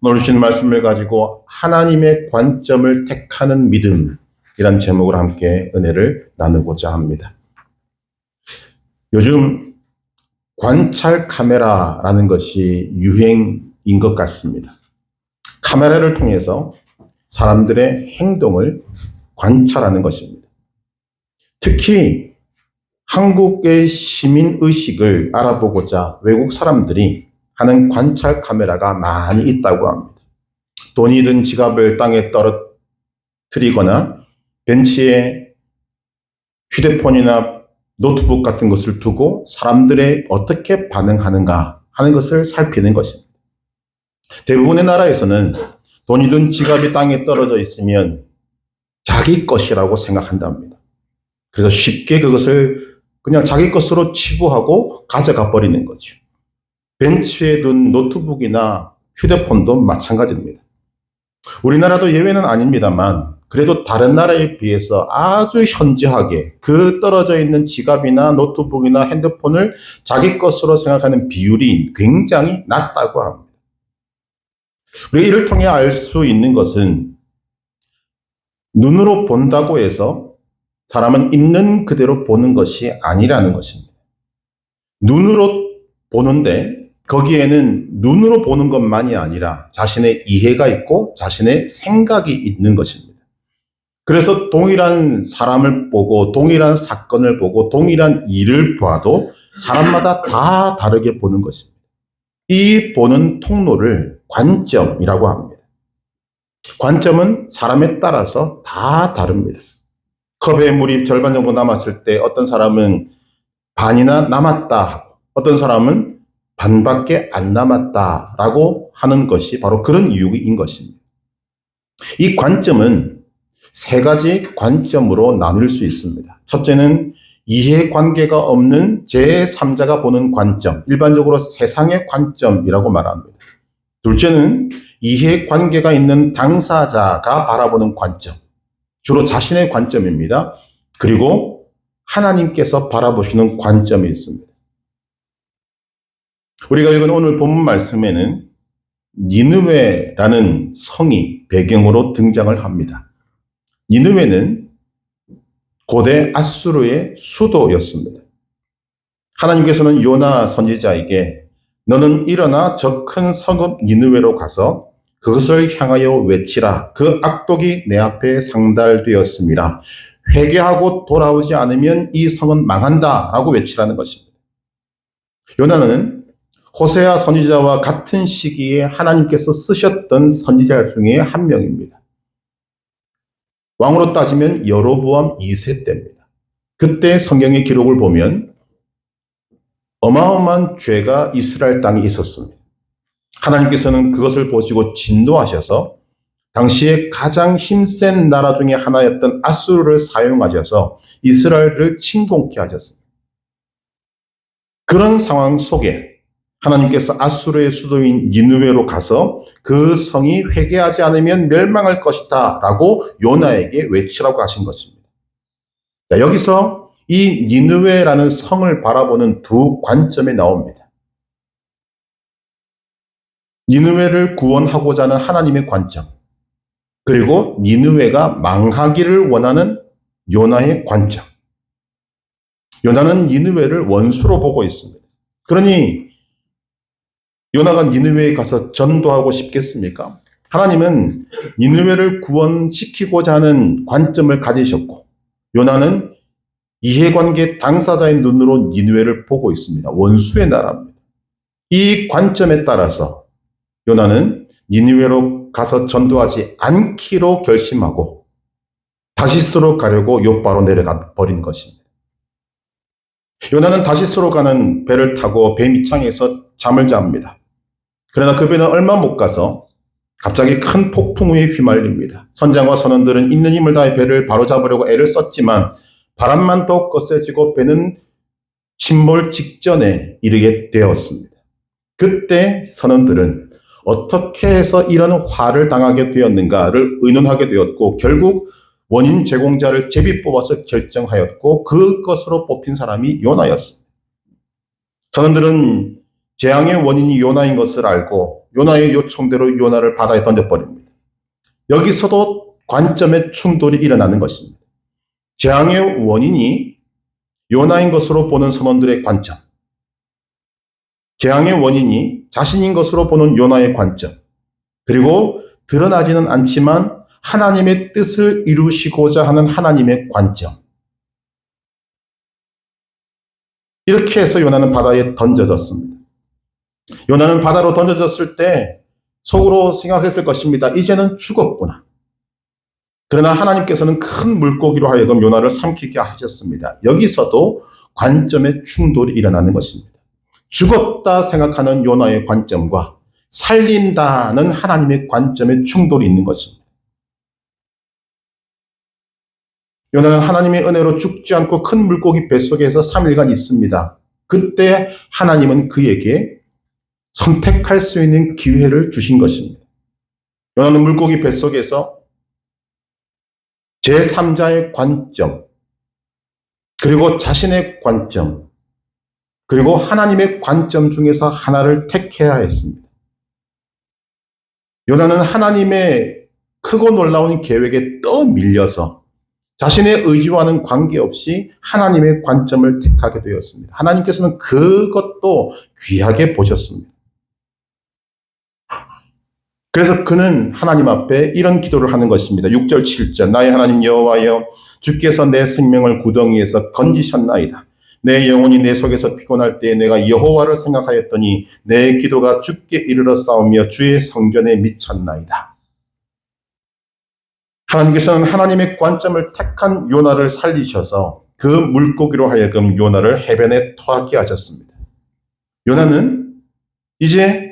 오늘 주신 말씀을 가지고 하나님의 관점을 택하는 믿음이란 제목으로 함께 은혜를 나누고자 합니다. 요즘 관찰 카메라라는 것이 유행인 것 같습니다. 카메라를 통해서 사람들의 행동을 관찰하는 것입니다. 특히 한국의 시민의식을 알아보고자 외국 사람들이 하는 관찰 카메라가 많이 있다고 합니다. 돈이 든 지갑을 땅에 떨어뜨리거나 벤치에 휴대폰이나 노트북 같은 것을 두고 사람들이 어떻게 반응하는가 하는 것을 살피는 것입니다. 대부분의 나라에서는 돈이 든 지갑이 땅에 떨어져 있으면 자기 것이라고 생각한답니다. 그래서 쉽게 그것을 그냥 자기 것으로 치부하고 가져가 버리는 거죠. 벤치에 둔 노트북이나 휴대폰도 마찬가지입니다. 우리나라도 예외는 아닙니다만 그래도 다른 나라에 비해서 아주 현저하게 그 떨어져 있는 지갑이나 노트북이나 핸드폰을 자기 것으로 생각하는 비율이 굉장히 낮다고 합니다. 우리가 이를 통해 알 수 있는 것은 눈으로 본다고 해서 사람은 있는 그대로 보는 것이 아니라는 것입니다. 눈으로 보는데 거기에는 눈으로 보는 것만이 아니라 자신의 이해가 있고 자신의 생각이 있는 것입니다. 그래서 동일한 사람을 보고 동일한 사건을 보고 동일한 일을 봐도 사람마다 다 다르게 보는 것입니다. 이 보는 통로를 관점이라고 합니다. 관점은 사람에 따라서 다 다릅니다. 컵에 물이 절반 정도 남았을 때 어떤 사람은 반이나 남았다 하고 어떤 사람은 반밖에 안 남았다라고 하는 것이 바로 그런 이유인 것입니다. 이 관점은 세 가지 관점으로 나눌 수 있습니다. 첫째는 이해관계가 없는 제3자가 보는 관점, 일반적으로 세상의 관점이라고 말합니다. 둘째는 이해관계가 있는 당사자가 바라보는 관점, 주로 자신의 관점입니다. 그리고 하나님께서 바라보시는 관점이 있습니다. 우리가 읽은 오늘 본문 말씀에는 니느웨라는 성이 배경으로 등장을 합니다. 니느웨는 고대 아수르의 수도였습니다. 하나님께서는 요나 선지자에게 너는 일어나 저 큰 성읍 니느웨로 가서 그것을 향하여 외치라. 그 악독이 내 앞에 상달되었습니다. 회개하고 돌아오지 않으면 이 성은 망한다 라고 외치라는 것입니다. 요나는 호세아 선지자와 같은 시기에 하나님께서 쓰셨던 선지자 중에 한 명입니다. 왕으로 따지면 여로보암 2세 때입니다. 그때 성경의 기록을 보면 어마어마한 죄가 이스라엘 땅에 있었습니다. 하나님께서는 그것을 보시고 진노하셔서 당시에 가장 힘센 나라 중에 하나였던 아수르를 사용하셔서 이스라엘을 침공케 하셨습니다. 그런 상황 속에 하나님께서 아수르의 수도인 니느웨로 가서 그 성이 회개하지 않으면 멸망할 것이다 라고 요나에게 외치라고 하신 것입니다. 자, 여기서 이 니느웨라는 성을 바라보는 두 관점이 나옵니다. 니느웨를 구원하고자 하는 하나님의 관점, 그리고 니느웨가 망하기를 원하는 요나의 관점. 요나는 니느웨를 원수로 보고 있습니다. 그러니 요나가 니느웨에 가서 전도하고 싶겠습니까? 하나님은 니느웨를 구원시키고자 하는 관점을 가지셨고 요나는 이해관계 당사자의 눈으로 니느웨를 보고 있습니다. 원수의 나라입니다. 이 관점에 따라서 요나는 니느웨로 가서 전도하지 않기로 결심하고 다시스로 가려고 요바로 내려가 버린 것입니다. 요나는 다시스로 가는 배를 타고 배 밑창에서 잠을 잡니다. 그러나 그 배는 얼마 못 가서 갑자기 큰 폭풍 위에 휘말립니다. 선장과 선원들은 있는 힘을 다해 배를 바로잡으려고 애를 썼지만 바람만 더욱 거세지고 배는 침몰 직전에 이르게 되었습니다. 그때 선원들은 어떻게 해서 이런 화를 당하게 되었는가를 의논하게 되었고 결국 원인 제공자를 제비 뽑아서 결정하였고 그것으로 뽑힌 사람이 요나였습니다. 선원들은 재앙의 원인이 요나인 것을 알고 요나의 요청대로 요나를 바다에 던져버립니다. 여기서도 관점의 충돌이 일어나는 것입니다. 재앙의 원인이 요나인 것으로 보는 선원들의 관점, 재앙의 원인이 자신인 것으로 보는 요나의 관점, 그리고 드러나지는 않지만 하나님의 뜻을 이루시고자 하는 하나님의 관점. 이렇게 해서 요나는 바다에 던져졌습니다. 요나는 바다로 던져졌을 때 속으로 생각했을 것입니다. 이제는 죽었구나. 그러나 하나님께서는 큰 물고기로 하여금 요나를 삼키게 하셨습니다. 여기서도 관점의 충돌이 일어나는 것입니다. 죽었다 생각하는 요나의 관점과 살린다는 하나님의 관점의 충돌이 있는 것입니다. 요나는 하나님의 은혜로 죽지 않고 큰 물고기 뱃속에서 3일간 있습니다. 그때 하나님은 그에게 선택할 수 있는 기회를 주신 것입니다. 요나는 물고기 뱃속에서 제3자의 관점, 그리고 자신의 관점, 그리고 하나님의 관점 중에서 하나를 택해야 했습니다. 요나는 하나님의 크고 놀라운 계획에 떠밀려서 자신의 의지와는 관계없이 하나님의 관점을 택하게 되었습니다. 하나님께서는 그것도 귀하게 보셨습니다. 그래서 그는 하나님 앞에 이런 기도를 하는 것입니다. 6절 7절 나의 하나님 여호와여 주께서 내 생명을 구덩이에서 건지셨나이다. 내 영혼이 내 속에서 피곤할 때에 내가 여호와를 생각하였더니 내 기도가 주께 이르러 싸우며 주의 성전에 미쳤나이다. 하나님께서는 하나님의 관점을 택한 요나를 살리셔서 그 물고기로 하여금 요나를 해변에 토하게 하셨습니다. 요나는 이제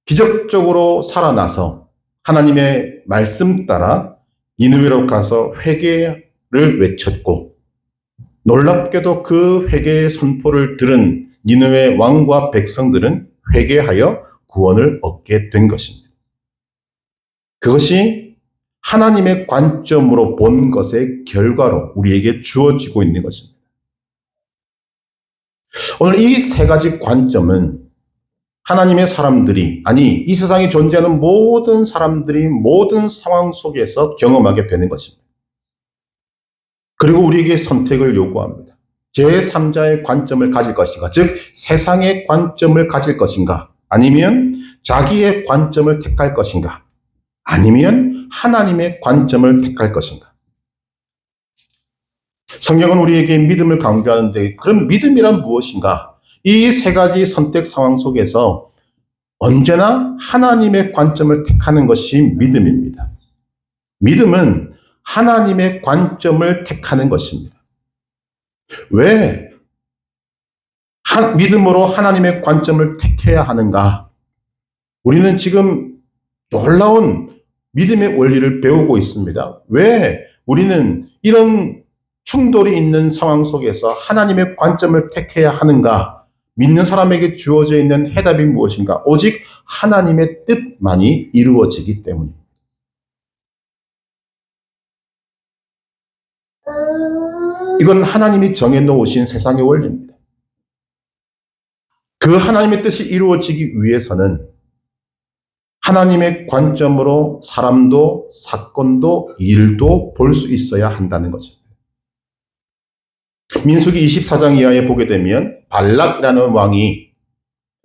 기적적으로 살아나서 하나님의 말씀 따라 니느웨로 가서 회개를 외쳤고 놀랍게도 그 회개의 선포를 들은 니느웨 왕과 백성들은 회개하여 구원을 얻게 된 것입니다. 그것이 하나님의 관점으로 본 것의 결과로 우리에게 주어지고 있는 것입니다. 오늘 이 세 가지 관점은 하나님의 사람들이, 아니 이 세상에 존재하는 모든 사람들이 모든 상황 속에서 경험하게 되는 것입니다. 그리고 우리에게 선택을 요구합니다. 제3자의 관점을 가질 것인가, 즉 세상의 관점을 가질 것인가, 아니면 자기의 관점을 택할 것인가, 아니면 하나님의 관점을 택할 것인가. 성경은 우리에게 믿음을 강조하는데 그럼 믿음이란 무엇인가? 이 세 가지 선택 상황 속에서 언제나 하나님의 관점을 택하는 것이 믿음입니다. 믿음은 하나님의 관점을 택하는 것입니다. 왜 믿음으로 하나님의 관점을 택해야 하는가? 우리는 지금 놀라운 믿음의 원리를 배우고 있습니다. 왜 우리는 이런 충돌이 있는 상황 속에서 하나님의 관점을 택해야 하는가? 믿는 사람에게 주어져 있는 해답이 무엇인가? 오직 하나님의 뜻만이 이루어지기 때문입니다. 이건 하나님이 정해놓으신 세상의 원리입니다. 그 하나님의 뜻이 이루어지기 위해서는 하나님의 관점으로 사람도 사건도 일도 볼 수 있어야 한다는 거죠. 민수기 24장 이하에 보게 되면 발락이라는 왕이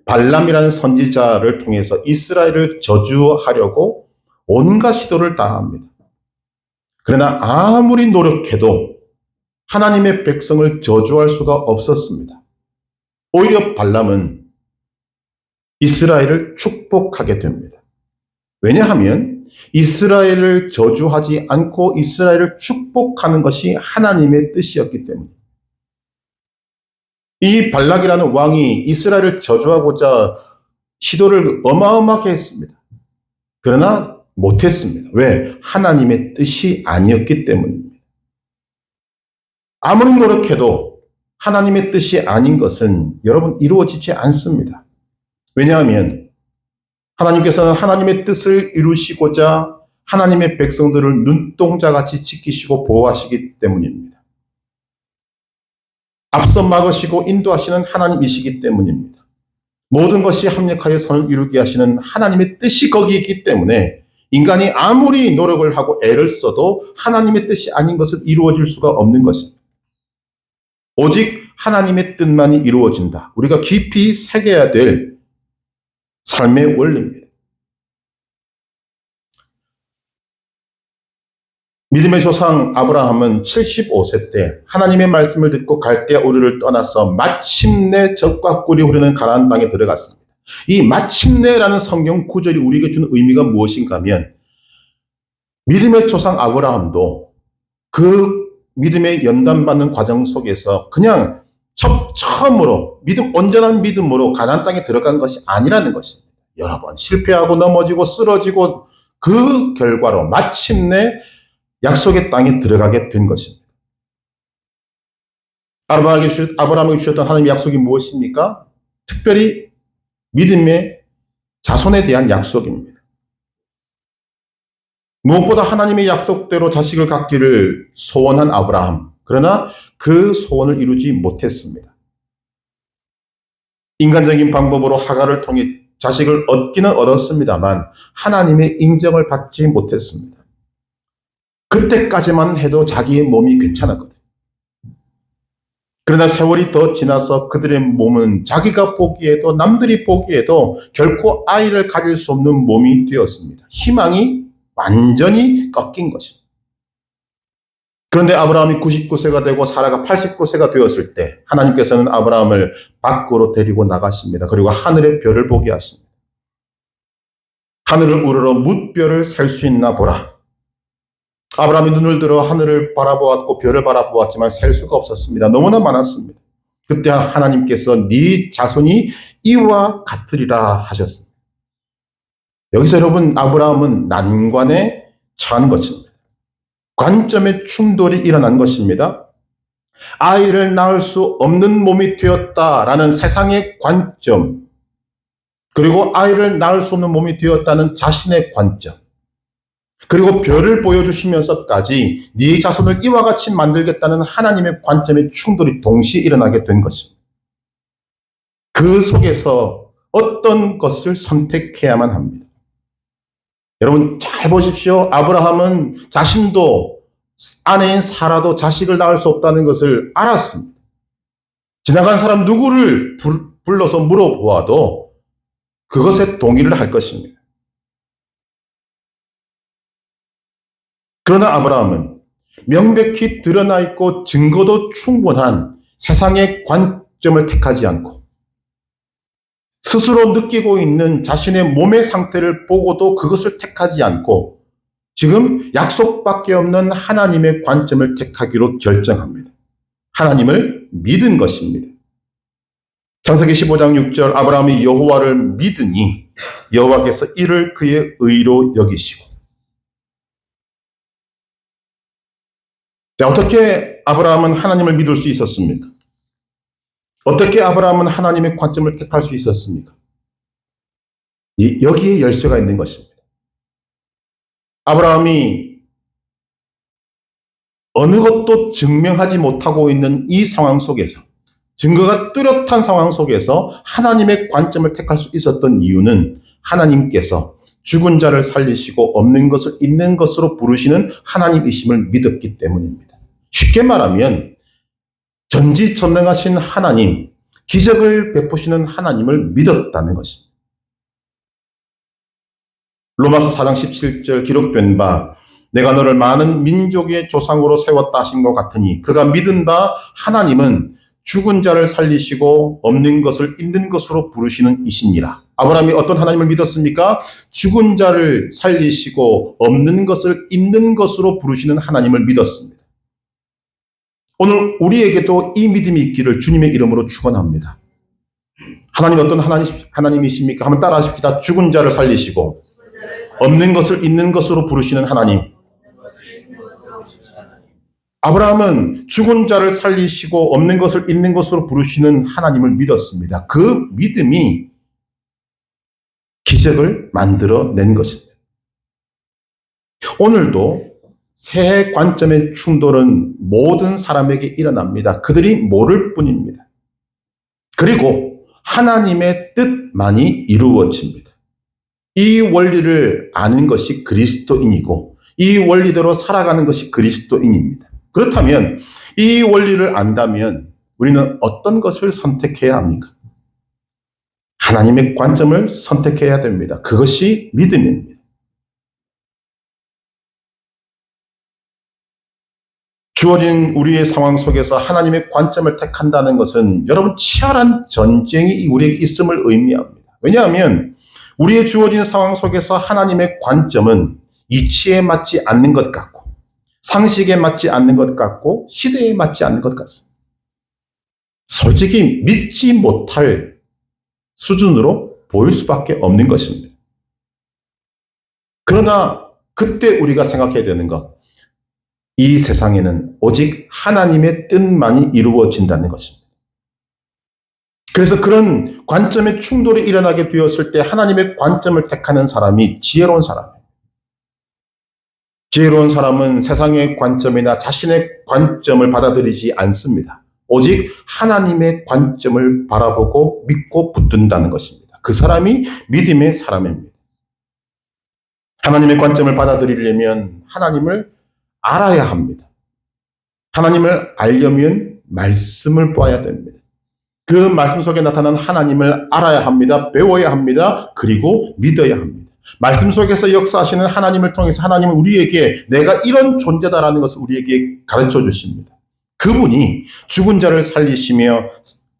발람이라는 선지자를 통해서 이스라엘을 저주하려고 온갖 시도를 다합니다. 그러나 아무리 노력해도 하나님의 백성을 저주할 수가 없었습니다. 오히려 발람은 이스라엘을 축복하게 됩니다. 왜냐하면 이스라엘을 저주하지 않고 이스라엘을 축복하는 것이 하나님의 뜻이었기 때문입니다. 이 발락이라는 왕이 이스라엘을 저주하고자 시도를 어마어마하게 했습니다. 그러나 못했습니다. 왜? 하나님의 뜻이 아니었기 때문입니다. 아무리 노력해도 하나님의 뜻이 아닌 것은 여러분 이루어지지 않습니다. 왜냐하면 하나님께서는 하나님의 뜻을 이루시고자 하나님의 백성들을 눈동자같이 지키시고 보호하시기 때문입니다. 앞서 막으시고 인도하시는 하나님이시기 때문입니다. 모든 것이 합력하여 선을 이루게 하시는 하나님의 뜻이 거기에 있기 때문에 인간이 아무리 노력을 하고 애를 써도 하나님의 뜻이 아닌 것은 이루어질 수가 없는 것입니다. 오직 하나님의 뜻만이 이루어진다. 우리가 깊이 새겨야 될 삶의 원리입니다. 믿음의 조상 아브라함은 75세 때 하나님의 말씀을 듣고 갈대아 우르를 떠나서 마침내 젖과 꿀이 흐르는 가나안 땅에 들어갔습니다. 이 마침내라는 성경 구절이 우리에게 주는 의미가 무엇인가 하면 믿음의 조상 아브라함도 그 믿음의 연단받는 과정 속에서 그냥 처음으로 온전한 믿음으로 가나안 땅에 들어간 것이 아니라는 것입니다. 여러 번 실패하고 넘어지고 쓰러지고 그 결과로 마침내 약속의 땅에 들어가게 된 것입니다. 아브라함에게 주셨던 하나님의 약속이 무엇입니까? 특별히 믿음의 자손에 대한 약속입니다. 무엇보다 하나님의 약속대로 자식을 갖기를 소원한 아브라함. 그러나 그 소원을 이루지 못했습니다. 인간적인 방법으로 하갈을 통해 자식을 얻기는 얻었습니다만 하나님의 인정을 받지 못했습니다. 그때까지만 해도 자기의 몸이 괜찮았거든요. 그러나 세월이 더 지나서 그들의 몸은 자기가 보기에도 남들이 보기에도 결코 아이를 가질 수 없는 몸이 되었습니다. 희망이 완전히 꺾인 것입니다. 그런데 아브라함이 99세가 되고 사라가 89세가 되었을 때 하나님께서는 아브라함을 밖으로 데리고 나가십니다. 그리고 하늘의 별을 보게 하십니다. 하늘을 우러러 뭇별을 셀 수 있나 보라. 아브라함이 눈을 들어 하늘을 바라보았고 별을 바라보았지만 셀 수가 없었습니다. 너무나 많았습니다. 그때 하나님께서 네 자손이 이와 같으리라 하셨습니다. 여기서 여러분 아브라함은 난관에 처한 것입니다. 관점의 충돌이 일어난 것입니다. 아이를 낳을 수 없는 몸이 되었다라는 세상의 관점, 그리고 아이를 낳을 수 없는 몸이 되었다는 자신의 관점, 그리고 별을 보여주시면서까지 네 자손을 이와 같이 만들겠다는 하나님의 관점의 충돌이 동시에 일어나게 된 것입니다. 그 속에서 어떤 것을 선택해야만 합니다. 여러분 잘 보십시오. 아브라함은 자신도 아내인 사라도 자식을 낳을 수 없다는 것을 알았습니다. 지나간 사람 누구를 불러서 물어보아도 그것에 동의를 할 것입니다. 그러나 아브라함은 명백히 드러나 있고 증거도 충분한 세상의 관점을 택하지 않고 스스로 느끼고 있는 자신의 몸의 상태를 보고도 그것을 택하지 않고 지금 약속밖에 없는 하나님의 관점을 택하기로 결정합니다. 하나님을 믿은 것입니다. 창세기 15장 6절 아브라함이 여호와를 믿으니 여호와께서 이를 그의 의로 여기시고. 자, 어떻게 아브라함은 하나님을 믿을 수 있었습니까? 어떻게 아브라함은 하나님의 관점을 택할 수 있었습니까? 여기에 열쇠가 있는 것입니다. 아브라함이 어느 것도 증명하지 못하고 있는 이 상황 속에서, 증거가 뚜렷한 상황 속에서 하나님의 관점을 택할 수 있었던 이유는 하나님께서 죽은 자를 살리시고 없는 것을 있는 것으로 부르시는 하나님이심을 믿었기 때문입니다. 쉽게 말하면 전지전능하신 하나님, 기적을 베푸시는 하나님을 믿었다는 것입니다. 로마서 4장 17절 기록된 바 내가 너를 많은 민족의 조상으로 세웠다 하신 것 같으니 그가 믿은 바 하나님은 죽은 자를 살리시고 없는 것을 있는 것으로 부르시는 이시니라. 아브라함이 어떤 하나님을 믿었습니까? 죽은 자를 살리시고 없는 것을 있는 것으로 부르시는 하나님을 믿었습니다. 오늘 우리에게도 이 믿음이 있기를 주님의 이름으로 축원합니다. 하나님 어떤 하나님이십니까? 한번 따라 하십시다. 죽은 자를 살리시고 없는 것을 있는 것으로 부르시는 하나님. 아브라함은 죽은 자를 살리시고 없는 것을 있는 것으로 부르시는 하나님을 믿었습니다. 그 믿음이 기적을 만들어낸 것입니다. 오늘도 새 관점의 충돌은 모든 사람에게 일어납니다. 그들이 모를 뿐입니다. 그리고 하나님의 뜻만이 이루어집니다. 이 원리를 아는 것이 그리스도인이고 이 원리대로 살아가는 것이 그리스도인입니다. 그렇다면 이 원리를 안다면 우리는 어떤 것을 선택해야 합니까? 하나님의 관점을 선택해야 됩니다. 그것이 믿음입니다. 주어진 우리의 상황 속에서 하나님의 관점을 택한다는 것은 여러분 치열한 전쟁이 우리에게 있음을 의미합니다. 왜냐하면 우리의 주어진 상황 속에서 하나님의 관점은 이치에 맞지 않는 것 같고 상식에 맞지 않는 것 같고 시대에 맞지 않는 것 같습니다. 솔직히 믿지 못할 수준으로 보일 수밖에 없는 것입니다. 그러나 그때 우리가 생각해야 되는 것, 이 세상에는 오직 하나님의 뜻만이 이루어진다는 것입니다. 그래서 그런 관점의 충돌이 일어나게 되었을 때 하나님의 관점을 택하는 사람이 지혜로운 사람이에요. 지혜로운 사람은 세상의 관점이나 자신의 관점을 받아들이지 않습니다. 오직 하나님의 관점을 바라보고 믿고 붙든다는 것입니다. 그 사람이 믿음의 사람입니다. 하나님의 관점을 받아들이려면 하나님을 알아야 합니다. 하나님을 알려면 말씀을 보아야 됩니다. 그 말씀 속에 나타난 하나님을 알아야 합니다. 배워야 합니다. 그리고 믿어야 합니다. 말씀 속에서 역사하시는 하나님을 통해서 하나님은 우리에게 내가 이런 존재다라는 것을 우리에게 가르쳐 주십니다. 그분이 죽은 자를 살리시며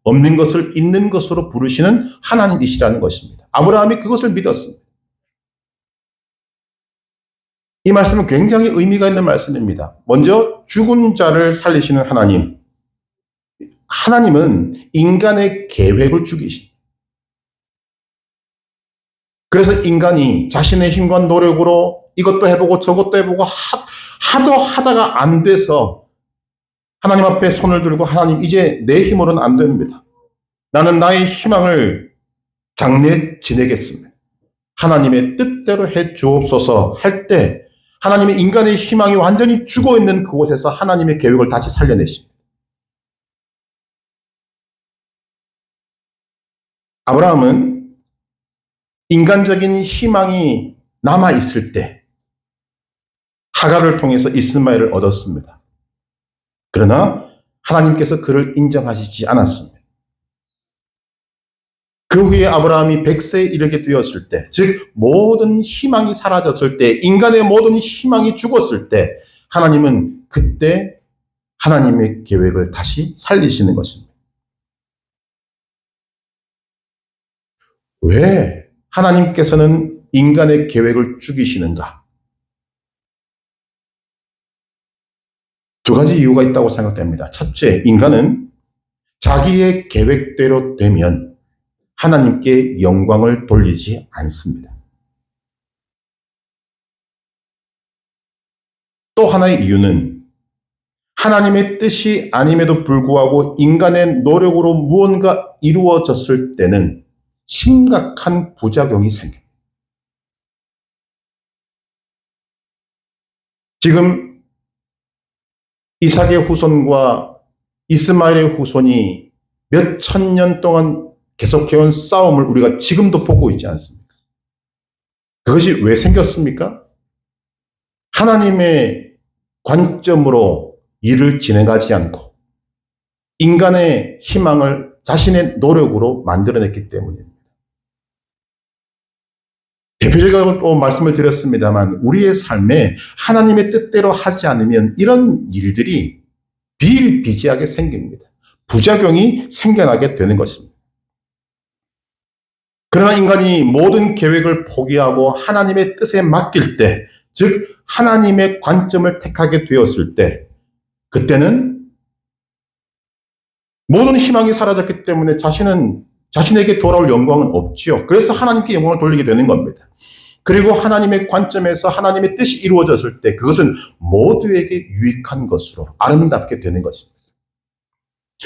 없는 것을 있는 것으로 부르시는 하나님이시라는 것입니다. 아브라함이 그것을 믿었습니다. 이 말씀은 굉장히 의미가 있는 말씀입니다. 먼저 죽은 자를 살리시는 하나님. 하나님은 인간의 계획을 죽이십니다. 그래서 인간이 자신의 힘과 노력으로 이것도 해보고 저것도 해보고 하도 하다가 안 돼서 하나님 앞에 손을 들고 하나님 이제 내 힘으로는 안 됩니다. 나는 나의 희망을 장래 지내겠습니다. 하나님의 뜻대로 해 주옵소서 할 때 하나님의 인간의 희망이 완전히 죽어 있는 그곳에서 하나님의 계획을 다시 살려내십니다. 아브라함은 인간적인 희망이 남아있을 때 하갈을 통해서 이스마엘을 얻었습니다. 그러나 하나님께서 그를 인정하시지 않았습니다. 그 후에 아브라함이 100세에 이르게 되었을 때, 즉 모든 희망이 사라졌을 때, 인간의 모든 희망이 죽었을 때 하나님은 그때 하나님의 계획을 다시 살리시는 것입니다. 왜 하나님께서는 인간의 계획을 죽이시는가? 두 가지 이유가 있다고 생각됩니다. 첫째, 인간은 자기의 계획대로 되면 하나님께 영광을 돌리지 않습니다. 또 하나의 이유는 하나님의 뜻이 아님에도 불구하고 인간의 노력으로 무언가 이루어졌을 때는 심각한 부작용이 생깁니다. 지금 이삭의 후손과 이스마엘의 후손이 몇 천 년 동안 계속해온 싸움을 우리가 지금도 보고 있지 않습니까? 그것이 왜 생겼습니까? 하나님의 관점으로 일을 진행하지 않고 인간의 희망을 자신의 노력으로 만들어냈기 때문입니다. 대표적으로 또 말씀을 드렸습니다만 우리의 삶에 하나님의 뜻대로 하지 않으면 이런 일들이 비일비재하게 생깁니다. 부작용이 생겨나게 되는 것입니다. 그러나 인간이 모든 계획을 포기하고 하나님의 뜻에 맡길 때, 즉 하나님의 관점을 택하게 되었을 때 그때는 모든 희망이 사라졌기 때문에 자신에게 돌아올 영광은 없지요. 그래서 하나님께 영광을 돌리게 되는 겁니다. 그리고 하나님의 관점에서 하나님의 뜻이 이루어졌을 때 그것은 모두에게 유익한 것으로 아름답게 되는 것입니다.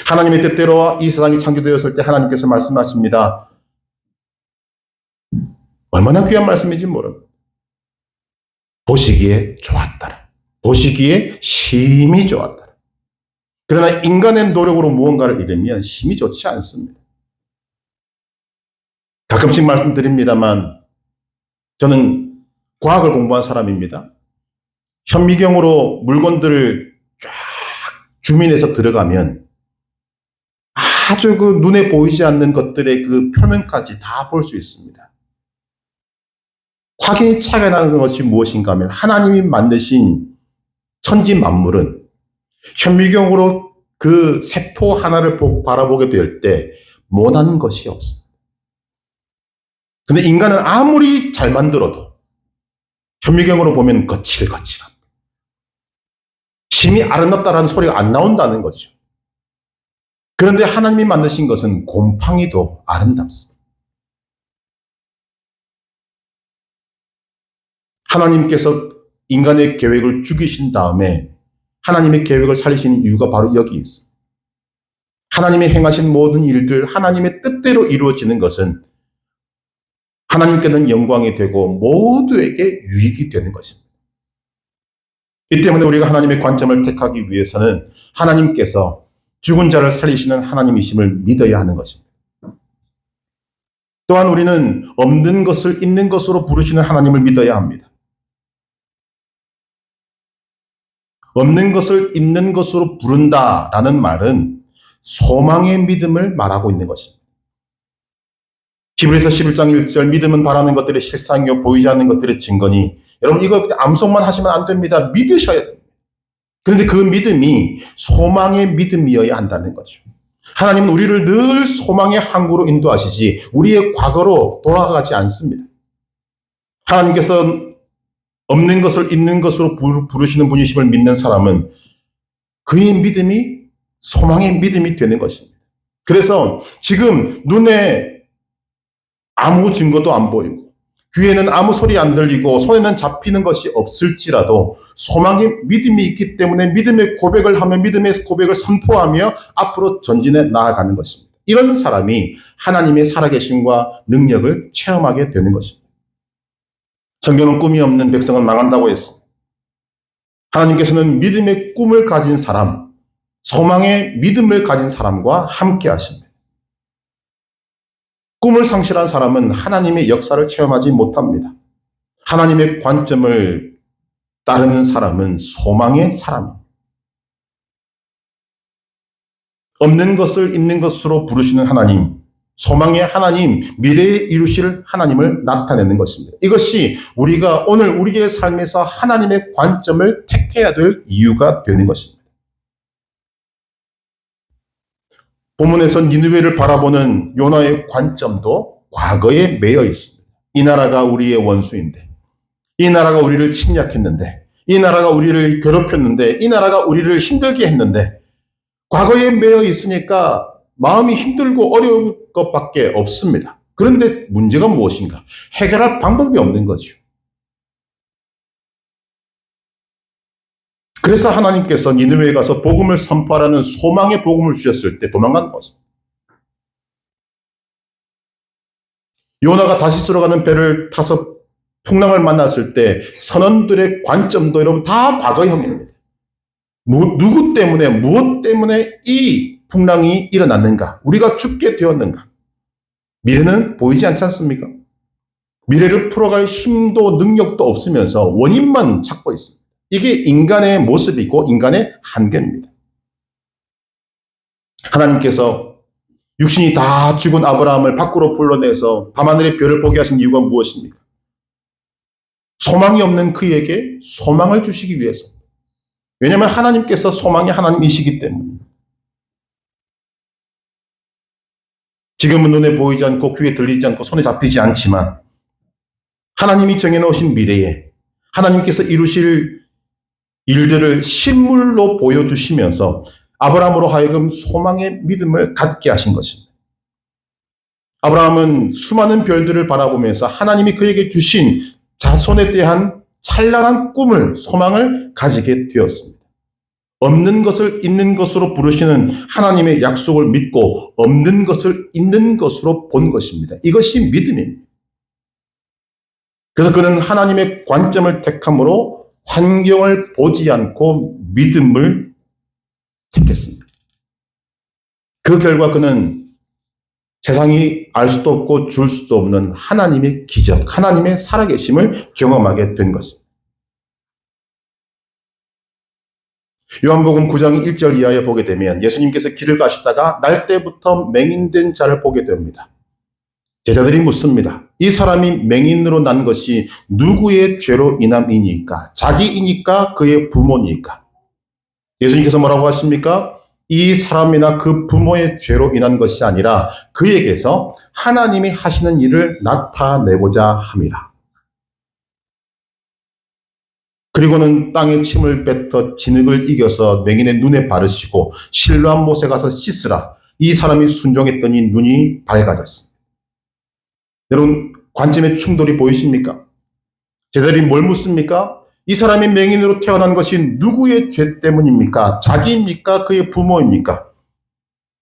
하나님의 뜻대로 이 세상이 창조되었을 때 하나님께서 말씀하십니다. 얼마나 귀한 말씀인지 모릅니다. 보시기에 좋았더라. 보시기에 심히 좋았더라. 그러나 인간의 노력으로 무언가를 이루면 심히 좋지 않습니다. 가끔씩 말씀드립니다만 저는 과학을 공부한 사람입니다. 현미경으로 물건들을 쫙 줌인해서 들어가면 아주 그 눈에 보이지 않는 것들의 그 표면까지 다 볼 수 있습니다. 확연히 차이가 나는 것이 무엇인가 하면 하나님이 만드신 천지 만물은 현미경으로 그 세포 하나를 바라보게 될 때 못한 것이 없습니다. 근데 인간은 아무리 잘 만들어도 현미경으로 보면 거칠거칠합니다. 심이 아름답다라는 소리가 안 나온다는 거죠. 그런데 하나님이 만드신 것은 곰팡이도 아름답습니다. 하나님께서 인간의 계획을 죽이신 다음에 하나님의 계획을 살리시는 이유가 바로 여기 있습니다. 하나님이 행하신 모든 일들, 하나님의 뜻대로 이루어지는 것은 하나님께는 영광이 되고 모두에게 유익이 되는 것입니다. 이 때문에 우리가 하나님의 관점을 택하기 위해서는 하나님께서 죽은 자를 살리시는 하나님이심을 믿어야 하는 것입니다. 또한 우리는 없는 것을 있는 것으로 부르시는 하나님을 믿어야 합니다. 없는 것을 있는 것으로 부른다라는 말은 소망의 믿음을 말하고 있는 것입니다. 히브리서 11장 1절 믿음은 바라는 것들의 실상이요 보이지 않는 것들의 증거니 여러분 이거 암송만 하시면 안 됩니다. 믿으셔야 됩니다. 그런데 그 믿음이 소망의 믿음이어야 한다는 거죠. 하나님은 우리를 늘 소망의 항구로 인도하시지 우리의 과거로 돌아가지 않습니다. 하나님께서 없는 것을 있는 것으로 부르시는 분이심을 믿는 사람은 그의 믿음이 소망의 믿음이 되는 것입니다. 그래서 지금 눈에 아무 증거도 안 보이고 귀에는 아무 소리 안 들리고 손에는 잡히는 것이 없을지라도 소망의 믿음이 있기 때문에 믿음의 고백을 하며 믿음의 고백을 선포하며 앞으로 전진해 나아가는 것입니다. 이런 사람이 하나님의 살아계심과 능력을 체험하게 되는 것입니다. 성경은 꿈이 없는 백성은 망한다고 했습니다. 하나님께서는 믿음의 꿈을 가진 사람, 소망의 믿음을 가진 사람과 함께 하십니다. 꿈을 상실한 사람은 하나님의 역사를 체험하지 못합니다. 하나님의 관점을 따르는 사람은 소망의 사람입니다. 없는 것을 있는 것으로 부르시는 하나님, 소망의 하나님, 미래에 이루실 하나님을 나타내는 것입니다. 이것이 우리가 오늘 우리의 삶에서 하나님의 관점을 택해야 될 이유가 되는 것입니다. 본문에서 니느웨를 바라보는 요나의 관점도 과거에 매여 있습니다. 이 나라가 우리의 원수인데, 이 나라가 우리를 침략했는데, 이 나라가 우리를 괴롭혔는데, 이 나라가 우리를 힘들게 했는데, 과거에 매여 있으니까 마음이 힘들고 어려운 것밖에 없습니다. 그런데 문제가 무엇인가? 해결할 방법이 없는 거죠. 그래서 하나님께서 니느웨에 가서 복음을 선포하라는 소망의 복음을 주셨을 때 도망간 것입니다. 요나가 다시스로 가는 배를 타서 풍랑을 만났을 때 선원들의 관점도 여러분 다 과거형입니다. 누구 때문에 무엇 때문에 이 풍랑이 일어났는가? 우리가 죽게 되었는가? 미래는 보이지 않지 않습니까? 미래를 풀어갈 힘도 능력도 없으면서 원인만 찾고 있습니다. 이게 인간의 모습이고 인간의 한계입니다. 하나님께서 육신이 다 죽은 아브라함을 밖으로 불러내서 밤하늘의 별을 보게 하신 이유가 무엇입니까? 소망이 없는 그에게 소망을 주시기 위해서. 왜냐하면 하나님께서 소망이 하나님이시기 때문에. 지금은 눈에 보이지 않고 귀에 들리지 않고 손에 잡히지 않지만 하나님이 정해놓으신 미래에 하나님께서 이루실 일들을 실물로 보여주시면서 아브라함으로 하여금 소망의 믿음을 갖게 하신 것입니다. 아브라함은 수많은 별들을 바라보면서 하나님이 그에게 주신 자손에 대한 찬란한 꿈을, 소망을 가지게 되었습니다. 없는 것을 있는 것으로 부르시는 하나님의 약속을 믿고 없는 것을 있는 것으로 본 것입니다. 이것이 믿음입니다. 그래서 그는 하나님의 관점을 택함으로 환경을 보지 않고 믿음을 택했습니다. 그 결과 그는 세상이 알 수도 없고 줄 수도 없는 하나님의 기적, 하나님의 살아계심을 경험하게 된 것입니다. 요한복음 9장 1절 이하에 보게 되면 예수님께서 길을 가시다가 날때부터 맹인된 자를 보게 됩니다. 제자들이 묻습니다. 이 사람이 맹인으로 난 것이 누구의 죄로 인함이니까? 자기이니까? 그의 부모니까? 예수님께서 뭐라고 하십니까? 이 사람이나 그 부모의 죄로 인한 것이 아니라 그에게서 하나님이 하시는 일을 나타내고자 함이라. 그리고는 땅에 침을 뱉어 진흙을 이겨서 맹인의 눈에 바르시고 실로암 못에 가서 씻으라. 이 사람이 순종했더니 눈이 밝아졌습니다. 여러분, 관점의 충돌이 보이십니까? 제자들이 뭘 묻습니까? 이 사람이 맹인으로 태어난 것이 누구의 죄 때문입니까? 자기입니까? 그의 부모입니까?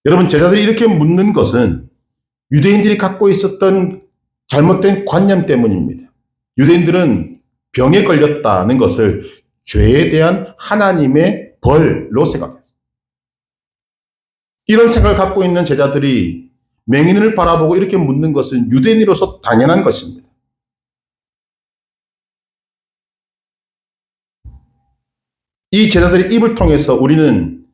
여러분, 제자들이 이렇게 묻는 것은 유대인들이 갖고 있었던 잘못된 관념 때문입니다. 유대인들은 병에 걸렸다는 것을 죄에 대한 하나님의 벌로 생각했어요. 이런 생각을 갖고 있는 제자들이 맹인을 바라보고 이렇게 묻는 것은 유대인으로서 당연한 것입니다. 이 제자들의 입을 통해서 우리는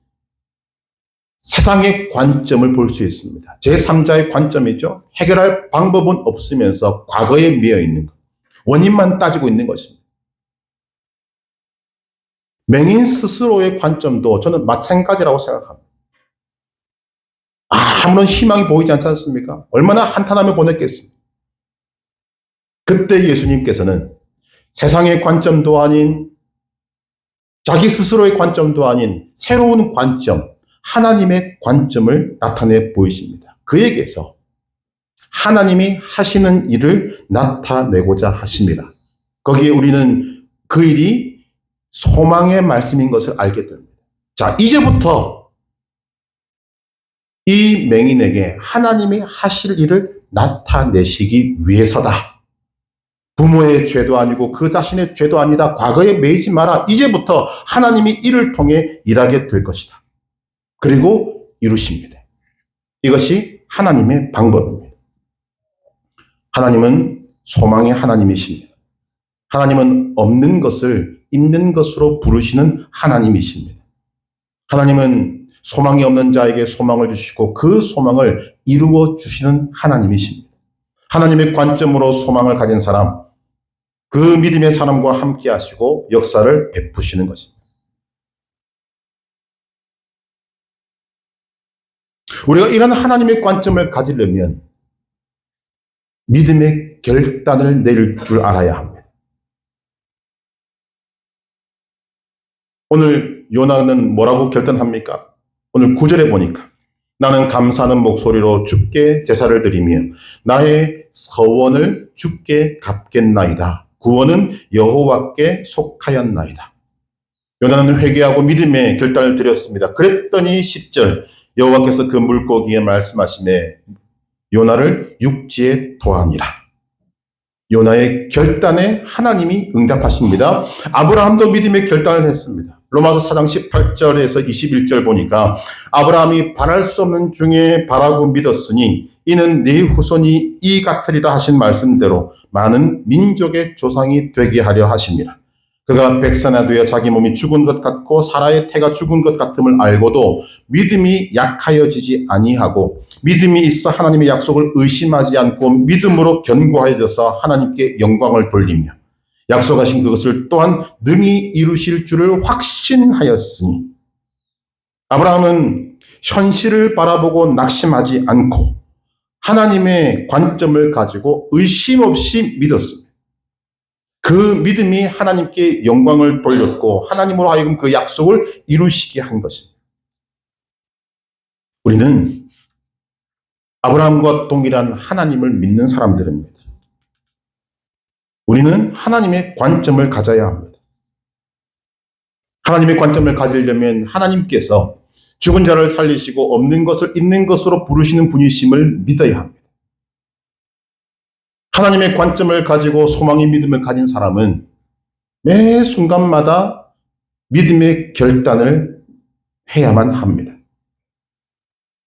세상의 관점을 볼 수 있습니다. 제3자의 관점이죠. 해결할 방법은 없으면서 과거에 미어 있는 것. 원인만 따지고 있는 것입니다. 맹인 스스로의 관점도 저는 마찬가지라고 생각합니다. 아무런 희망이 보이지 않지 않습니까? 얼마나 한탄하며 보냈겠습니까? 그때 예수님께서는 세상의 관점도 아닌 자기 스스로의 관점도 아닌 새로운 관점, 하나님의 관점을 나타내 보이십니다. 그에게서 하나님이 하시는 일을 나타내고자 하십니다. 거기에 우리는 그 일이 소망의 말씀인 것을 알게 됩니다. 자, 이제부터 이 맹인에게 하나님이 하실 일을 나타내시기 위해서다. 부모의 죄도 아니고 그 자신의 죄도 아니다. 과거에 매이지 마라. 이제부터 하나님이 이를 통해 일하게 될 것이다. 그리고 이루십니다. 이것이 하나님의 방법입니다. 하나님은 소망의 하나님이십니다. 하나님은 없는 것을 있는 것으로 부르시는 하나님이십니다. 하나님은 소망이 없는 자에게 소망을 주시고 그 소망을 이루어 주시는 하나님이십니다. 하나님의 관점으로 소망을 가진 사람, 그 믿음의 사람과 함께 하시고 역사를 베푸시는 것입니다. 우리가 이런 하나님의 관점을 가지려면 믿음의 결단을 내릴 줄 알아야 합니다. 오늘 요나는 뭐라고 결단합니까? 오늘 9절에 보니까 나는 감사하는 목소리로 주께 제사를 드리며 나의 서원을 주께 갚겠나이다. 구원은 여호와께 속하였나이다. 요나는 회개하고 믿음의 결단을 드렸습니다. 그랬더니 10절 여호와께서 그 물고기에 말씀하시매 요나를 육지에 토하니라. 요나의 결단에 하나님이 응답하십니다. 아브라함도 믿음의 결단을 했습니다. 로마서 4장 18절에서 21절 보니까 아브라함이 바랄 수 없는 중에 바라고 믿었으니 이는 네 후손이 이 같으리라 하신 말씀대로 많은 민족의 조상이 되게 하려 하십니다. 그가 백산에 되어 자기 몸이 죽은 것 같고 사라의 태가 죽은 것 같음을 알고도 믿음이 약하여지지 아니하고 믿음이 있어 하나님의 약속을 의심하지 않고 믿음으로 견고하여져서 하나님께 영광을 돌리며 약속하신 그것을 또한 능히 이루실 줄을 확신하였으니 아브라함은 현실을 바라보고 낙심하지 않고 하나님의 관점을 가지고 의심 없이 믿었습니다. 그 믿음이 하나님께 영광을 돌렸고 하나님으로 하여금 그 약속을 이루시게 한 것입니다. 우리는 아브라함과 동일한 하나님을 믿는 사람들입니다. 우리는 하나님의 관점을 가져야 합니다. 하나님의 관점을 가지려면 하나님께서 죽은 자를 살리시고 없는 것을 있는 것으로 부르시는 분이심을 믿어야 합니다. 하나님의 관점을 가지고 소망의 믿음을 가진 사람은 매 순간마다 믿음의 결단을 해야만 합니다.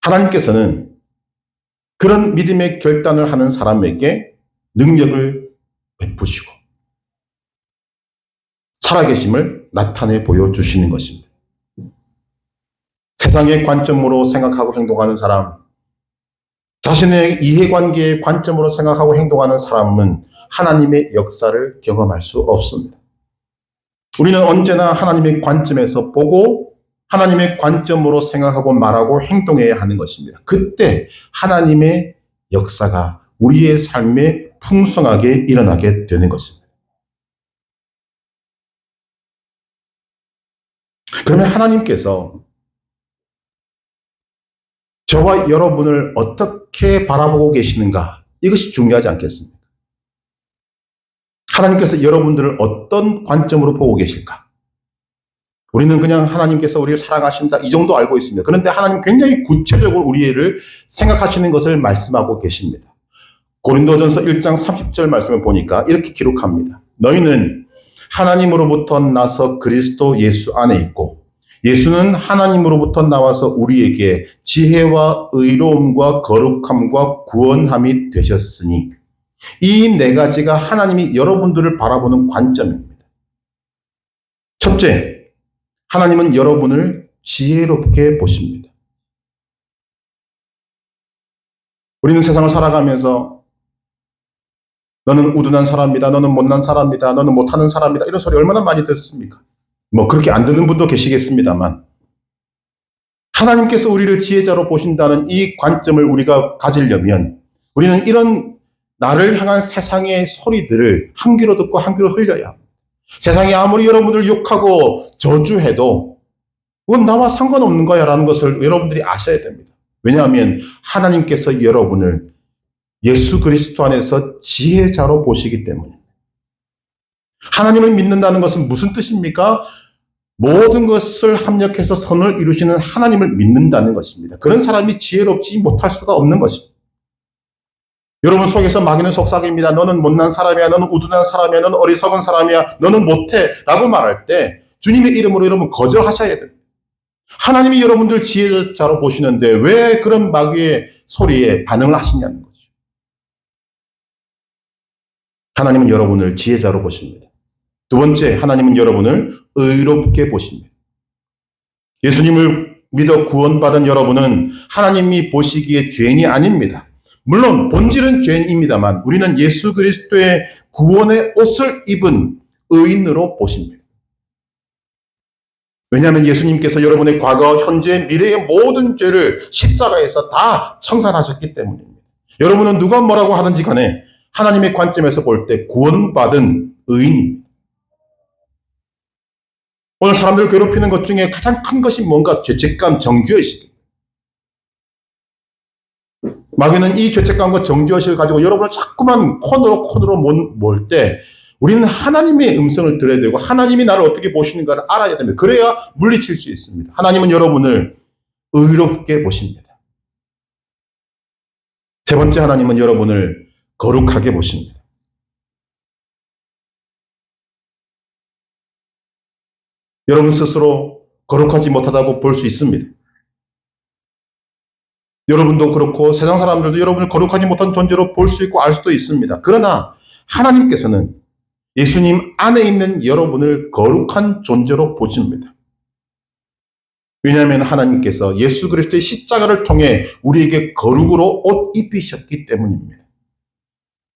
하나님께서는 그런 믿음의 결단을 하는 사람에게 능력을 베푸시고 살아계심을 나타내 보여주시는 것입니다. 세상의 관점으로 생각하고 행동하는 사람, 자신의 이해관계의 관점으로 생각하고 행동하는 사람은 하나님의 역사를 경험할 수 없습니다. 우리는 언제나 하나님의 관점에서 보고 하나님의 관점으로 생각하고 말하고 행동해야 하는 것입니다. 그때 하나님의 역사가 우리의 삶에 풍성하게 일어나게 되는 것입니다. 그러면 하나님께서 저와 여러분을 어떻게 바라보고 계시는가? 이것이 중요하지 않겠습니까? 하나님께서 여러분들을 어떤 관점으로 보고 계실까? 우리는 그냥 하나님께서 우리를 사랑하신다 이 정도 알고 있습니다. 그런데 하나님 굉장히 구체적으로 우리를 생각하시는 것을 말씀하고 계십니다. 고린도전서 1장 30절 말씀을 보니까 이렇게 기록합니다. 너희는 하나님으로부터 나서 그리스도 예수 안에 있고 예수는 하나님으로부터 나와서 우리에게 지혜와 의로움과 거룩함과 구원함이 되셨으니 이 네 가지가 하나님이 여러분들을 바라보는 관점입니다. 첫째, 하나님은 여러분을 지혜롭게 보십니다. 우리는 세상을 살아가면서 너는 우둔한 사람이다, 너는 못난 사람이다, 너는 못하는 사람이다 이런 소리 얼마나 많이 듣습니까? 뭐 그렇게 안 듣는 분도 계시겠습니다만 하나님께서 우리를 지혜자로 보신다는 이 관점을 우리가 가지려면 우리는 이런 나를 향한 세상의 소리들을 한 귀로 듣고 한 귀로 흘려야 합니다. 세상이 아무리 여러분을 욕하고 저주해도 그건 나와 상관없는 거야 라는 것을 여러분들이 아셔야 됩니다. 왜냐하면 하나님께서 여러분을 예수 그리스도 안에서 지혜자로 보시기 때문입니다. 하나님을 믿는다는 것은 무슨 뜻입니까? 모든 것을 합력해서 선을 이루시는 하나님을 믿는다는 것입니다. 그런 사람이 지혜롭지 못할 수가 없는 것입니다. 여러분 속에서 마귀는 속삭입니다. 너는 못난 사람이야. 너는 우둔한 사람이야. 너는 어리석은 사람이야. 너는 못해. 라고 말할 때 주님의 이름으로 여러분 거절하셔야 됩니다. 하나님이 여러분들 지혜자로 보시는데 왜 그런 마귀의 소리에 반응을 하시냐는 거죠. 하나님은 여러분을 지혜자로 보십니다. 두 번째, 하나님은 여러분을 의롭게 보십니다. 예수님을 믿어 구원받은 여러분은 하나님이 보시기에 죄인이 아닙니다. 물론 본질은 죄인입니다만 우리는 예수 그리스도의 구원의 옷을 입은 의인으로 보십니다. 왜냐하면 예수님께서 여러분의 과거, 현재, 미래의 모든 죄를 십자가에서 다 청산하셨기 때문입니다. 여러분은 누가 뭐라고 하든지 간에 하나님의 관점에서 볼 때 구원받은 의인입니다. 오늘 사람들을 괴롭히는 것 중에 가장 큰 것이 뭔가 죄책감, 정죄의식입니다. 마귀는 이 죄책감과 정죄의식을 가지고 여러분을 자꾸만 코너로 몰 때 우리는 하나님의 음성을 들어야 되고 하나님이 나를 어떻게 보시는가를 알아야 됩니다. 그래야 물리칠 수 있습니다. 하나님은 여러분을 의롭게 보십니다. 세 번째, 하나님은 여러분을 거룩하게 보십니다. 여러분 스스로 거룩하지 못하다고 볼 수 있습니다. 여러분도 그렇고 세상 사람들도 여러분을 거룩하지 못한 존재로 볼 수 있고 알 수도 있습니다. 그러나 하나님께서는 예수님 안에 있는 여러분을 거룩한 존재로 보십니다. 왜냐하면 하나님께서 예수 그리스도의 십자가를 통해 우리에게 거룩으로 옷 입히셨기 때문입니다.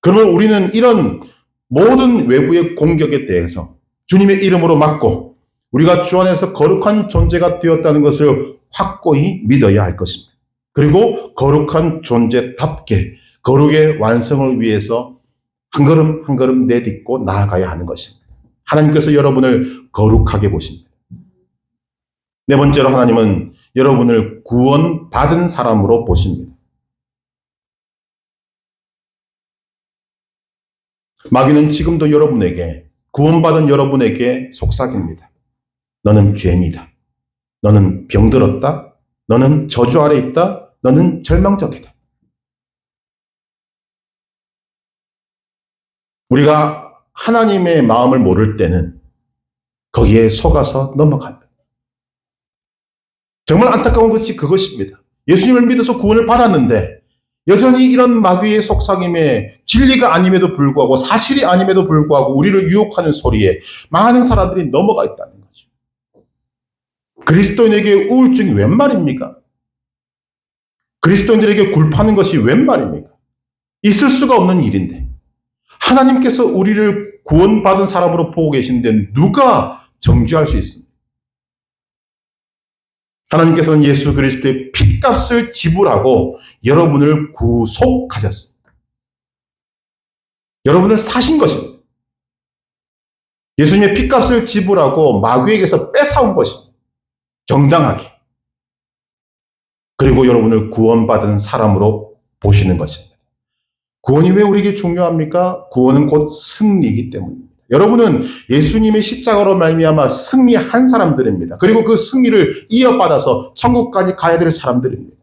그러면 우리는 이런 모든 외부의 공격에 대해서 주님의 이름으로 막고 우리가 주 안에서 거룩한 존재가 되었다는 것을 확고히 믿어야 할 것입니다. 그리고 거룩한 존재답게 거룩의 완성을 위해서 한 걸음 한 걸음 내딛고 나아가야 하는 것입니다. 하나님께서 여러분을 거룩하게 보십니다. 네 번째로 하나님은 여러분을 구원받은 사람으로 보십니다. 마귀는 지금도 여러분에게 구원받은 여러분에게 속삭입니다. 너는 죄인이다. 너는 병들었다. 너는 저주 아래 있다. 너는 절망적이다. 우리가 하나님의 마음을 모를 때는 거기에 속아서 넘어갑니다. 정말 안타까운 것이 그것입니다. 예수님을 믿어서 구원을 받았는데 여전히 이런 마귀의 속삭임에 진리가 아님에도 불구하고 사실이 아님에도 불구하고 우리를 유혹하는 소리에 많은 사람들이 넘어가 있다는 거죠. 그리스도인에게 우울증이 웬 말입니까? 그리스도인들에게 굴파는 것이 웬 말입니까? 있을 수가 없는 일인데 하나님께서 우리를 구원받은 사람으로 보고 계신데 누가 정죄할 수 있습니까? 하나님께서는 예수 그리스도의 핏값을 지불하고 여러분을 구속하셨습니다. 여러분을 사신 것입니다. 예수님의 핏값을 지불하고 마귀에게서 뺏어온 것입니다. 정당하게. 그리고 여러분을 구원받은 사람으로 보시는 것입니다. 구원이 왜 우리에게 중요합니까? 구원은 곧 승리이기 때문입니다. 여러분은 예수님의 십자가로 말미암아 승리한 사람들입니다. 그리고 그 승리를 이어받아서 천국까지 가야 될 사람들입니다.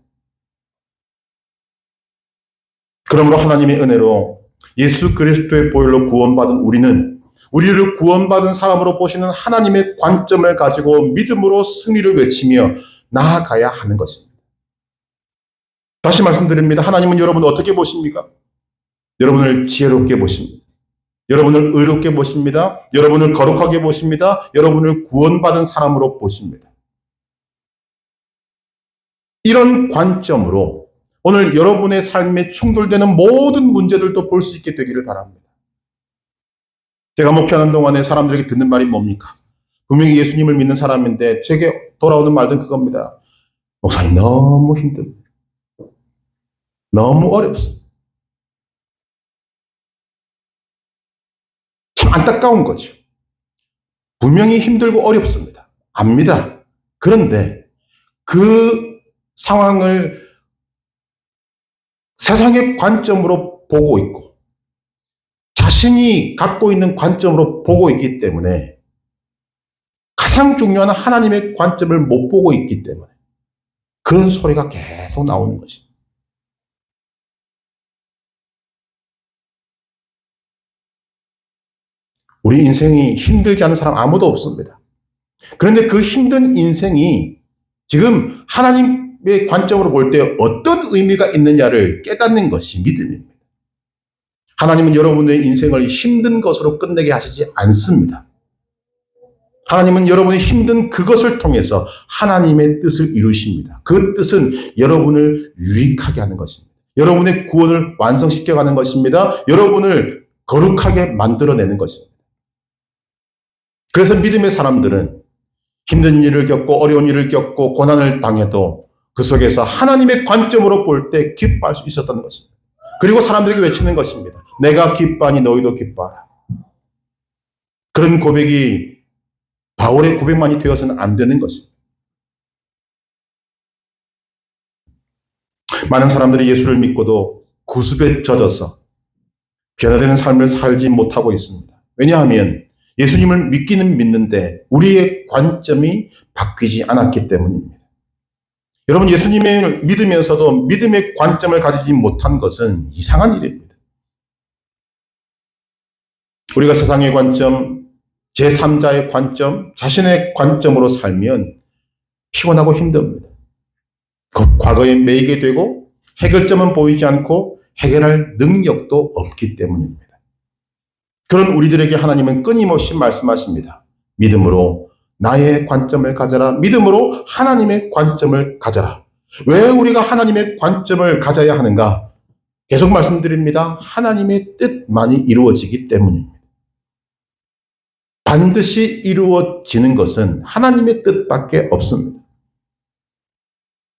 그러므로 하나님의 은혜로 예수 그리스도의 보혈로 구원받은 우리를 구원받은 사람으로 보시는 하나님의 관점을 가지고 믿음으로 승리를 외치며 나아가야 하는 것입니다. 다시 말씀드립니다. 하나님은 여러분을 어떻게 보십니까? 여러분을 지혜롭게 보십니다. 여러분을 의롭게 보십니다. 여러분을 거룩하게 보십니다. 여러분을 구원받은 사람으로 보십니다. 이런 관점으로 오늘 여러분의 삶에 충돌되는 모든 문제들도 볼 수 있게 되기를 바랍니다. 제가 목회하는 동안에 사람들에게 듣는 말이 뭡니까? 분명히 예수님을 믿는 사람인데 제게 돌아오는 말은 그겁니다. 목사님 너무 힘듭니다. 너무 어렵습니다. 참 안타까운 거죠. 분명히 힘들고 어렵습니다. 압니다. 그런데 그 상황을 세상의 관점으로 보고 있고 자신이 갖고 있는 관점으로 보고 있기 때문에 가장 중요한 하나님의 관점을 못 보고 있기 때문에 그런 소리가 계속 나오는 것입니다. 우리 인생이 힘들지 않은 사람 아무도 없습니다. 그런데 그 힘든 인생이 지금 하나님의 관점으로 볼 때 어떤 의미가 있느냐를 깨닫는 것이 믿음입니다. 하나님은 여러분의 인생을 힘든 것으로 끝내게 하시지 않습니다. 하나님은 여러분의 힘든 그것을 통해서 하나님의 뜻을 이루십니다. 그 뜻은 여러분을 유익하게 하는 것입니다. 여러분의 구원을 완성시켜가는 것입니다. 여러분을 거룩하게 만들어내는 것입니다. 그래서 믿음의 사람들은 힘든 일을 겪고 어려운 일을 겪고 고난을 당해도 그 속에서 하나님의 관점으로 볼 때 기뻐할 수 있었던 것입니다. 그리고 사람들에게 외치는 것입니다. 내가 기뻐하니 너희도 기뻐하라. 그런 고백이 바울의 고백만이 되어서는 안 되는 것입니다. 많은 사람들이 예수를 믿고도 구습에 젖어서 변화되는 삶을 살지 못하고 있습니다. 왜냐하면 예수님을 믿기는 믿는데 우리의 관점이 바뀌지 않았기 때문입니다. 여러분, 예수님을 믿으면서도 믿음의 관점을 가지지 못한 것은 이상한 일입니다. 우리가 세상의 관점, 제3자의 관점, 자신의 관점으로 살면 피곤하고 힘듭니다. 과거에 매이게 되고 해결점은 보이지 않고 해결할 능력도 없기 때문입니다. 그런 우리들에게 하나님은 끊임없이 말씀하십니다. 믿음으로 나의 관점을 가져라. 믿음으로 하나님의 관점을 가져라. 왜 우리가 하나님의 관점을 가져야 하는가? 계속 말씀드립니다. 하나님의 뜻만이 이루어지기 때문입니다. 반드시 이루어지는 것은 하나님의 뜻밖에 없습니다.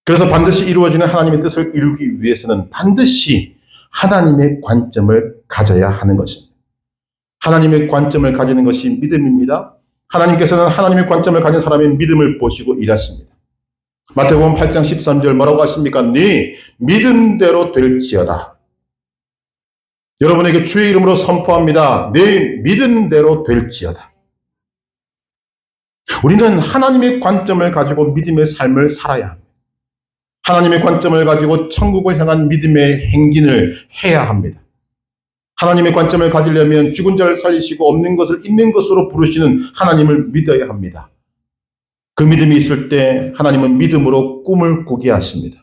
그래서 반드시 이루어지는 하나님의 뜻을 이루기 위해서는 반드시 하나님의 관점을 가져야 하는 것입니다. 하나님의 관점을 가지는 것이 믿음입니다. 하나님께서는 하나님의 관점을 가진 사람의 믿음을 보시고 일하십니다. 마태복음 8장 13절 뭐라고 하십니까? 네 믿음대로 될지어다. 여러분에게 주의 이름으로 선포합니다. 네 믿음대로 될지어다. 우리는 하나님의 관점을 가지고 믿음의 삶을 살아야 합니다. 하나님의 관점을 가지고 천국을 향한 믿음의 행진을 해야 합니다. 하나님의 관점을 가지려면 죽은 자를 살리시고 없는 것을 있는 것으로 부르시는 하나님을 믿어야 합니다. 그 믿음이 있을 때 하나님은 믿음으로 꿈을 꾸게 하십니다.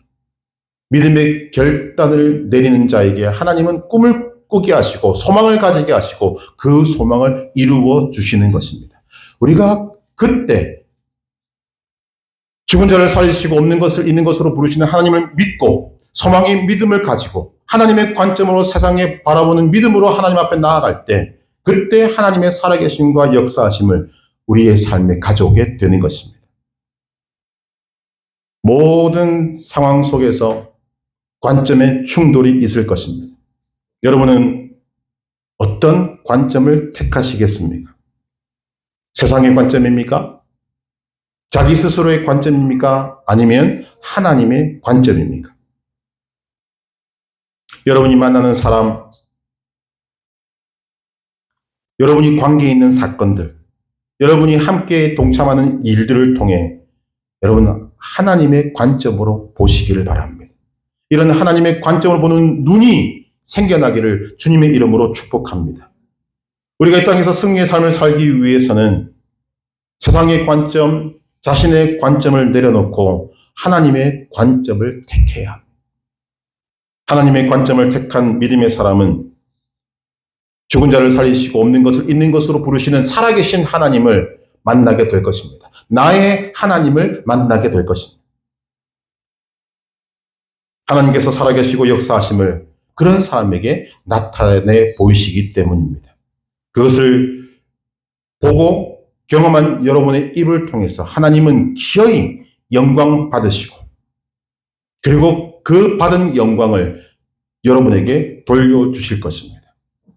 믿음의 결단을 내리는 자에게 하나님은 꿈을 꾸게 하시고 소망을 가지게 하시고 그 소망을 이루어 주시는 것입니다. 우리가 그때 죽은 자를 살리시고 없는 것을 있는 것으로 부르시는 하나님을 믿고 소망의 믿음을 가지고 하나님의 관점으로 세상에 바라보는 믿음으로 하나님 앞에 나아갈 때 그때 하나님의 살아계심과 역사하심을 우리의 삶에 가져오게 되는 것입니다. 모든 상황 속에서 관점의 충돌이 있을 것입니다. 여러분은 어떤 관점을 택하시겠습니까? 세상의 관점입니까? 자기 스스로의 관점입니까? 아니면 하나님의 관점입니까? 여러분이 만나는 사람, 여러분이 관계에 있는 사건들, 여러분이 함께 동참하는 일들을 통해 여러분 하나님의 관점으로 보시기를 바랍니다. 이런 하나님의 관점을 보는 눈이 생겨나기를 주님의 이름으로 축복합니다. 우리가 이 땅에서 승리의 삶을 살기 위해서는 세상의 관점, 자신의 관점을 내려놓고 하나님의 관점을 택해야 합니다. 하나님의 관점을 택한 믿음의 사람은 죽은 자를 살리시고 없는 것을 있는 것으로 부르시는 살아계신 하나님을 만나게 될 것입니다. 나의 하나님을 만나게 될 것입니다. 하나님께서 살아계시고 역사하심을 그런 사람에게 나타내 보이시기 때문입니다. 그것을 보고 경험한 여러분의 입을 통해서 하나님은 기어이 영광 받으시고 그리고 그 받은 영광을 여러분에게 돌려주실 것입니다.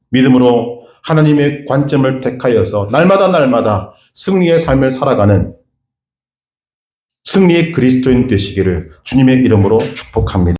믿음으로 하나님의 관점을 택하여서 날마다 승리의 삶을 살아가는 승리의 그리스도인 되시기를 주님의 이름으로 축복합니다.